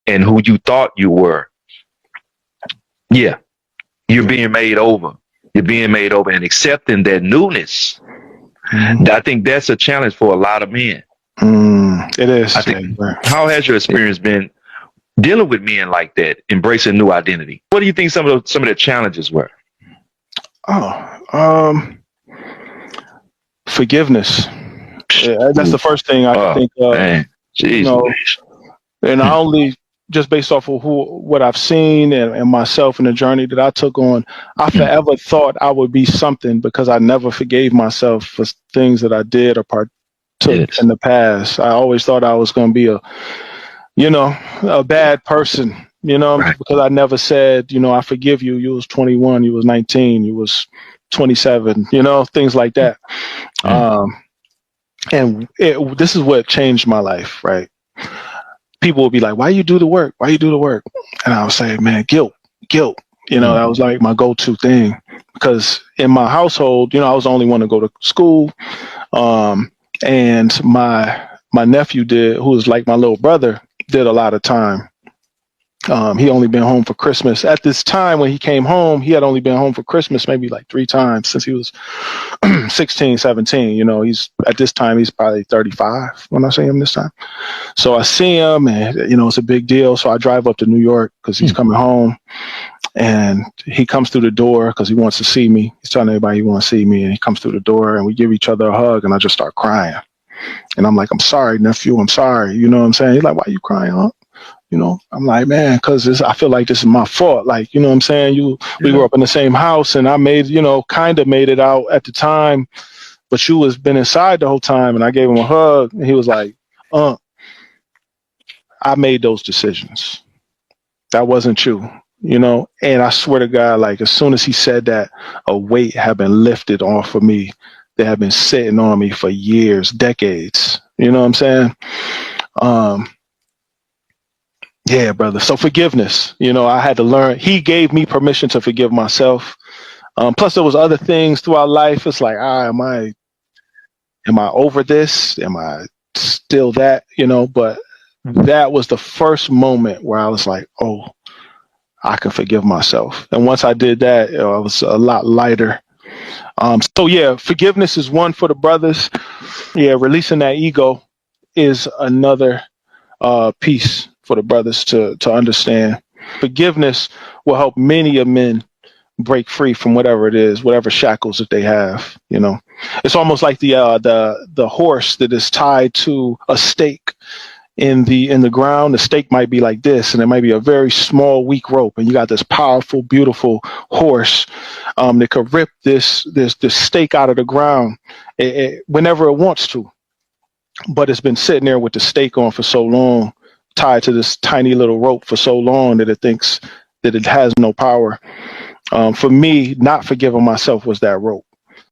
and who you thought you were, yeah, you're being made over. You're being made over, and accepting that newness. I think that's a challenge for a lot of men. It is. I think. How has your experience been dealing with men like that, embracing new identity? What do you think some of the challenges were? Forgiveness. Yeah, that's the first thing I can think of. Man. You know, and not only just based off of what I've seen and myself and the journey that I took on, I forever thought I would be something because I never forgave myself for things that I did or partook in the past. I always thought I was going to be a bad person, because I never said, I forgive you. You was 21, you was 19, you was 27, things like that. And this is what changed my life, right? People would be like, why you do the work? Why you do the work? And I would say, man, guilt. That was like my go-to thing, because in my household, I was the only one to go to school. And my nephew who was like my little brother, did a lot of time. He only been home for Christmas. At this time when he came home, he had only been home for Christmas maybe like 3 times since he was 16, 17. At this time, he's probably 35 when I see him this time. So I see him and, it's a big deal. So I drive up to New York because he's coming home, and he comes through the door because he wants to see me. He's telling everybody he wants to see me, and he comes through the door and we give each other a hug, and I just start crying. And I'm like, I'm sorry, nephew. I'm sorry. You know what I'm saying? He's like, why are you crying, huh? I'm like, man, because I feel like this is my fault. Like, you know what I'm saying? We grew up in the same house, and I made, kind of made it out at the time, but you was been inside the whole time. And I gave him a hug, and he was like, I made those decisions. That wasn't you, And I swear to God, like, as soon as he said that, a weight had been lifted off of me that had been sitting on me for years, decades. You know what I'm saying? Yeah, brother. So forgiveness, I had to learn. He gave me permission to forgive myself. Plus there was other things throughout life. It's like, am I over this? Am I still that? But that was the first moment where I was like, oh, I can forgive myself. And once I did that, I was a lot lighter. So yeah, forgiveness is one for the brothers. Yeah, releasing that ego is another piece for the brothers to understand. Forgiveness will help many of men break free from whatever it is, whatever shackles that they have. It's almost like the horse that is tied to a stake in the ground. The stake might be like this, and it might be a very small, weak rope, and you got this powerful, beautiful horse that could rip this stake out of the ground whenever it wants to. But it's been sitting there with the stake on for so long, tied to this tiny little rope for so long, that it thinks that it has no power. For me, not forgiving myself was that rope.